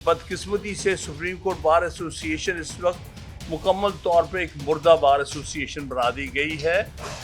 बदकिस्मती से supreme court bar association इस वक्त मुकम्मल तौर पर एक मुर्दा बार एसोसिएशन बना दी गई है।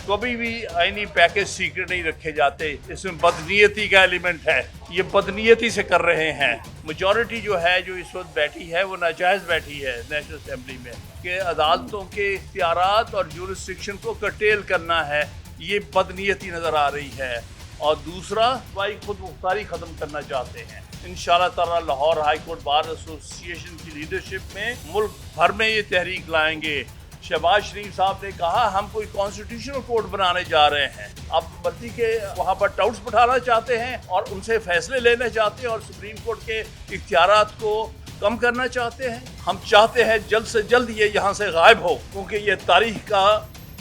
कभी भी आईनी पैकेज सीक्रेट नहीं रखे जाते, इसमें बदनीयती का एलिमेंट है। ये बदनीयती से कर रहे हैं। मेजॉरिटी जो है जो इस वक्त बैठी है वो नाजायज़ बैठी है नेशनल असेंबली में कि अदालतों के इख्तियारात और जुरिस्डिक्शन को कर्टेल करना है। ये बदनीयती नज़र आ रही है। और दूसरा, भाई खुद मुख्तारी ख़त्म करना चाहते हैं। इंशाअल्लाह ताला Lahore high court bar association की लीडरशिप में मुल्क भर में ये तहरीक लाएंगे। शहबाज शरीफ साहब ने कहा हम कोई कॉन्स्टिट्यूशनल कोर्ट बनाने जा रहे हैं। आप बल्कि के वहाँ पर टाउट्स बैठाना चाहते हैं और उनसे फैसले लेना चाहते हैं और सुप्रीम कोर्ट के इख्तियारात को कम करना चाहते हैं। हम चाहते हैं जल्द से जल्द ये यहाँ से गायब हो, क्योंकि ये तारीख का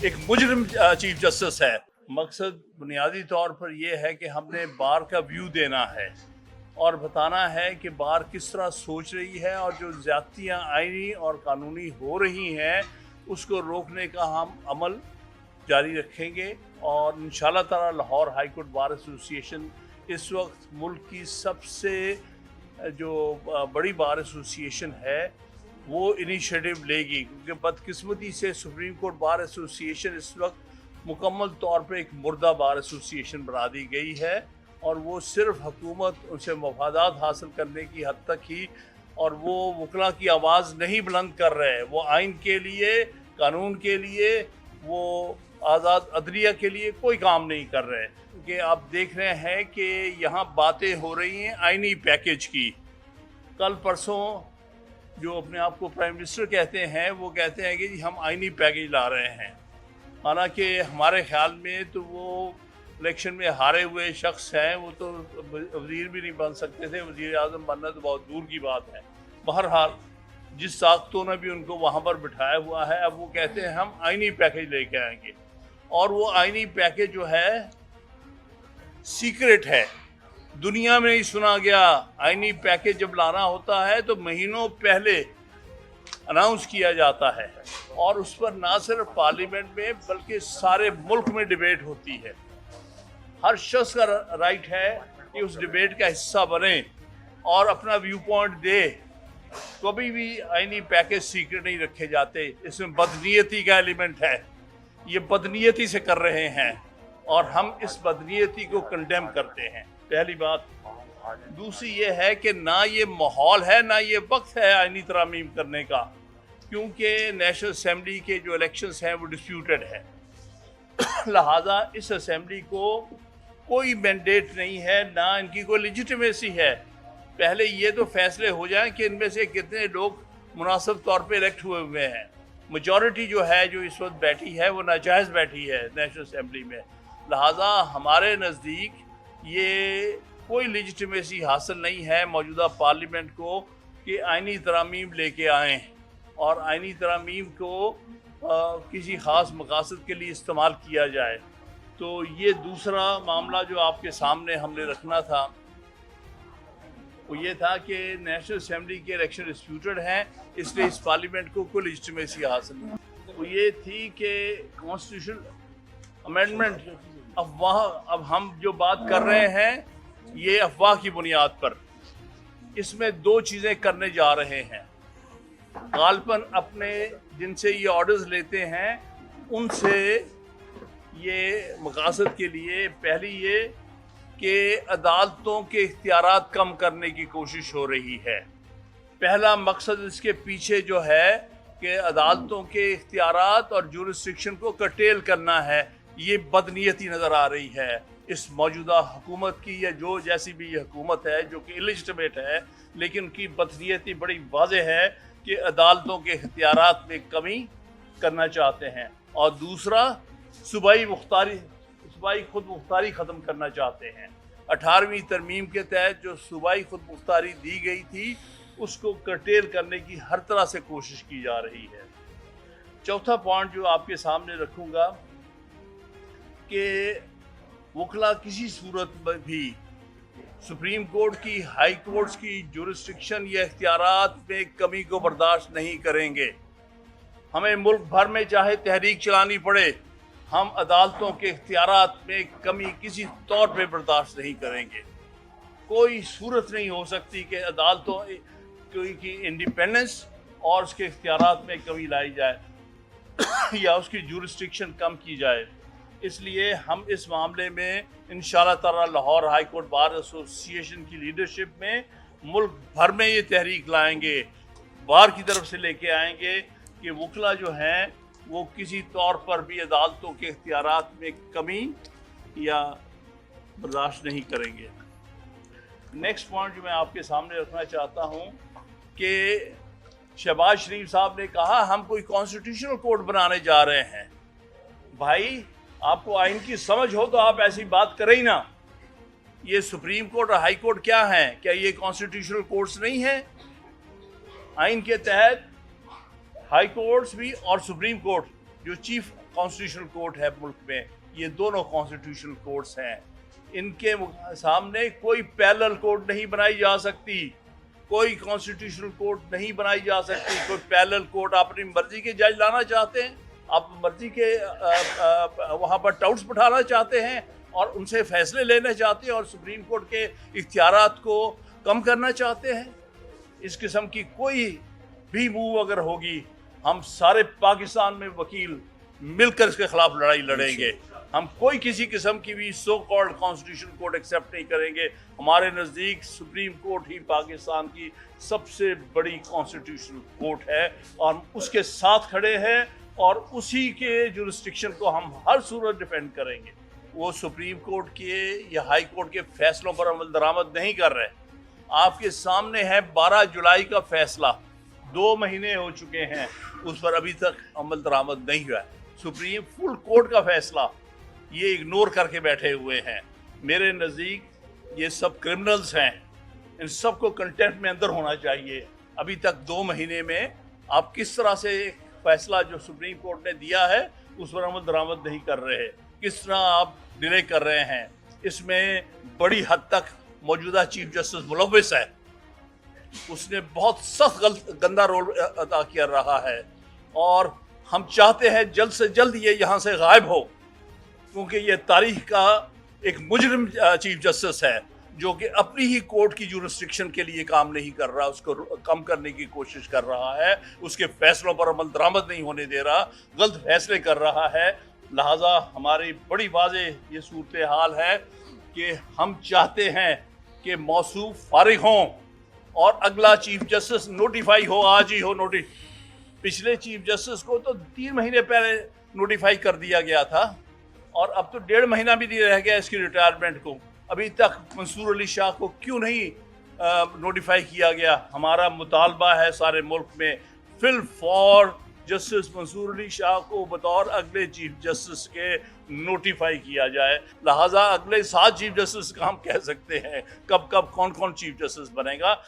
एक मुजरिम चीफ जस्टिस है। मकसद बुनियादी तौर पर यह है कि हमने बार का व्यू देना है और बताना है कि बार किस तरह सोच रही है और जो ज़्यादतियाँ आईनी और कानूनी हो रही हैं उसको रोकने का हम अमल जारी रखेंगे। और इंशाअल्लाह ताला Lahore high court bar association इस वक्त मुल्क की सबसे जो बड़ी बार एसोसिएशन है वो इनिशिएटिव लेगी, क्योंकि बदकिस्मती से सुप्रीम कोर्ट बार एसोसिएशन इस वक्त मुकम्मल तौर पर एक मुर्दा बार एसोसिएशन बना दी गई है और वो सिर्फ हुकूमत उनसे मफादात हासिल करने की हद तक ही, और वो वकला की आवाज़ नहीं बुलंद कर रहे। वो आइन के लिए, कानून के लिए, वो आज़ाद अदलिया के लिए कोई काम नहीं कर रहे। क्योंकि आप देख रहे हैं कि यहाँ बातें हो रही हैं आइनी पैकेज की। कल परसों जो अपने आप को प्राइम मिनिस्टर कहते हैं वो कहते हैं कि जी हम आइनी पैकेज ला रहे हैं। हालांकि हमारे ख्याल में तो वो इलेक्शन में हारे हुए शख्स हैं, वो तो वज़ीर भी नहीं बन सकते थे। वज़ीर आज़म बनना तो बहुत दूर की बात है। बहरहाल जिस साख्तों ने भी उनको वहाँ पर बिठाया हुआ है, अब वो कहते हैं हम आइनी पैकेज लेके आएंगे। और वो आइनी पैकेज जो है सीक्रेट है, दुनिया में नहीं सुना गया। आइनी पैकेज जब लाना होता है तो महीनों पहले अनाउंस किया जाता है और उस पर ना सिर्फ पार्लियामेंट में बल्कि सारे मुल्क में डिबेट होती है। हर शख्स का राइट है कि उस डिबेट का हिस्सा बने और अपना व्यू पॉइंट दे। कभी भी आईनी पैकेज सीक्रेट नहीं रखे जाते, इसमें बदनीयती का एलिमेंट है। ये बदनीयती से कर रहे हैं और हम इस बदनीयती को कंडेम करते हैं, पहली बात। दूसरी ये है कि ना ये माहौल है ना ये वक्त है आईनी तरामीम करने का, क्योंकि नेशनल असेंबली के जो इलेक्शंस हैं वो डिस्प्यूटेड है। लिहाजा इस असेंबली को कोई मैंडेट नहीं है, ना इनकी कोई लेजिटिमेसी है। पहले ये तो फैसले हो जाएं कि इनमें से कितने लोग मुनासिब तौर पे इलेक्ट हुए हैं। मेजॉरिटी जो है जो इस वक्त बैठी है वो नाजायज़ बैठी है नेशनल असेंबली में। लिहाजा हमारे नज़दीक ये कोई लेजिटिमेसी हासिल नहीं है मौजूदा पार्लियामेंट को कि आइनी तरामीम लेके आएँ और आइनी तरामीम को किसी ख़ास मकासद के लिए इस्तेमाल किया जाए। तो ये दूसरा मामला जो आपके सामने हमने रखना था वो ये था कि नेशनल असेंबली के इलेक्शन डिस्प्यूटेड हैं, इसलिए इस पार्लियामेंट को कोई लेजिटिमेसी हासिल नहीं। तो ये थी कि कॉन्स्टिट्यूशन अमेंडमेंट, अब हम जो बात कर रहे हैं ये अफवाह की बुनियाद पर, इसमें दो चीज़ें करने जा रहे हैं। गालबन अपने जिनसे ये ऑर्डर्स लेते हैं उनसे ये मकासद के लिए, पहली ये कि अदालतों के इख्तियारात कम करने की कोशिश हो रही है। पहला मकसद इसके पीछे जो है कि अदालतों के इख्तियारात और जुरिस्डिक्शन को कर्टेल करना है। ये बदनीयती नज़र आ रही है इस मौजूदा हुकूमत की, या जो जैसी भी ये हुकूमत है जो कि इलिजिटिमेट है, लेकिन उनकी बदनीयती बड़ी वाज़ेह है कि अदालतों के इख्तियारात में कमी करना चाहते हैं। और दूसरा, सूबाई खुद मुख्तारी ख़त्म करना चाहते हैं। 18वीं तरमीम के तहत जो सूबाई खुद मुख्तारी दी गई थी उसको कर्टेल करने की हर तरह से कोशिश की जा रही है। चौथा पॉइंट जो आपके सामने रखूँगा कि वकला किसी सूरत में भी सुप्रीम कोर्ट की, हाई कोर्ट्स की जुरिस्डिक्शन या इख्तियारात में कमी को बर्दाश्त नहीं करेंगे। हमें मुल्क भर में चाहे तहरीक चलानी पड़े, हम अदालतों के इख्तियारात में कमी किसी तौर पे बर्दाश्त नहीं करेंगे। कोई सूरत नहीं हो सकती कि अदालतों की इंडिपेंडेंस और उसके इख्तियारात में कमी लाई जाए या उसकी जुरिस्डिक्शन कम की जाए। इसलिए हम इस मामले में इंशाअल्लाह ताला Lahore high court bar association की लीडरशिप में मुल्क भर में ये तहरीक लाएंगे, बार की तरफ से लेके आएंगे कि वकला जो हैं वो किसी तौर पर भी अदालतों के इख्तियारात में कमी या बर्दाश्त नहीं करेंगे। नेक्स्ट पॉइंट जो मैं आपके सामने रखना चाहता हूँ कि शहबाज शरीफ साहब ने कहा हम कोई कॉन्स्टिट्यूशनल कोर्ट बनाने जा रहे हैं। भाई, आपको आइन की समझ हो तो आप ऐसी बात करें ही ना। ये सुप्रीम कोर्ट और हाई कोर्ट क्या है? क्या ये कॉन्स्टिट्यूशनल कोर्ट्स नहीं है? आइन के तहत हाई कोर्ट्स भी और सुप्रीम कोर्ट जो चीफ कॉन्स्टिट्यूशनल कोर्ट है मुल्क में, ये दोनों कॉन्स्टिट्यूशनल कोर्ट्स हैं। इनके सामने कोई पैरेलल कोर्ट नहीं बनाई जा सकती, कोई कॉन्स्टिट्यूशनल कोर्ट नहीं बनाई जा सकती। कोई पैरेलल कोर्ट आप अपनी मर्जी के जज लाना चाहते हैं, आप मर्जी के वहाँ पर टाउट्स बैठाना चाहते हैं और उनसे फैसले लेना चाहते हैं और सुप्रीम कोर्ट के इख्तियारात को कम करना चाहते हैं। इस किस्म की कोई भी मूव अगर होगी, हम सारे पाकिस्तान में वकील मिलकर इसके खिलाफ लड़ाई लड़ेंगे। हम कोई किसी किस्म की भी so called constitution court accept नहीं करेंगे। हमारे नज़दीक सुप्रीम कोर्ट ही पाकिस्तान की सबसे बड़ी कॉन्स्टिट्यूशनल कोर्ट है और उसके साथ खड़े हैं और उसी के जुरिस्डिक्शन को हम हर सूरत डिफेंड करेंगे। वो सुप्रीम कोर्ट के या हाई कोर्ट के फैसलों पर अमल दरामद नहीं कर रहे। आपके सामने है 12 जुलाई का फैसला, 2 महीने हो चुके हैं, उस पर अभी तक अमल दरामद नहीं हुआ है। सुप्रीम फुल कोर्ट का फैसला ये इग्नोर करके बैठे हुए हैं। मेरे नज़दीक ये सब क्रिमिनल्स हैं, इन सब को कंटेम्प्ट में अंदर होना चाहिए। अभी तक 2 महीने में आप किस तरह से फैसला जो सुप्रीम कोर्ट ने दिया है उस पर अमल दरामद नहीं कर रहे, किस तरह आप डिले कर रहे हैं। इसमें बड़ी हद तक मौजूदा चीफ जस्टिस मुलव्विस है, उसने बहुत सख्त गंदा रोल अदा किया रहा है और हम चाहते हैं जल्द से जल्द ये यहाँ से गायब हो, क्योंकि ये तारीख का एक मुजरिम चीफ जस्टिस है जो कि अपनी ही कोर्ट की जुरिस्डिक्शन के लिए काम नहीं कर रहा, उसको कम करने की कोशिश कर रहा है, उसके फैसलों पर अमल दरामद नहीं होने दे रहा, गलत फैसले कर रहा है। लिहाजा हमारी बड़ी वाज़ेह ये सूरत हाल है कि हम चाहते हैं कि मौसूफ फारिग हों और अगला चीफ जस्टिस नोटिफाई हो, आज ही हो। पिछले चीफ जस्टिस को तो 3 महीने पहले नोटिफाई कर दिया गया था और अब तो 1.5 महीना भी नहीं रह गया इसकी रिटायरमेंट को। अभी तक मंसूर अली शाह को क्यों नहीं नोटिफाई किया गया? हमारा मुतालबा है सारे मुल्क में फिल फॉर जस्टिस मंसूर अली शाह को बतौर अगले चीफ जस्टिस के नोटिफाई किया जाए। लिहाजा अगले 7 चीफ जस्टिस का हम कह सकते हैं कब कब कौन कौन चीफ जस्टिस बनेगा।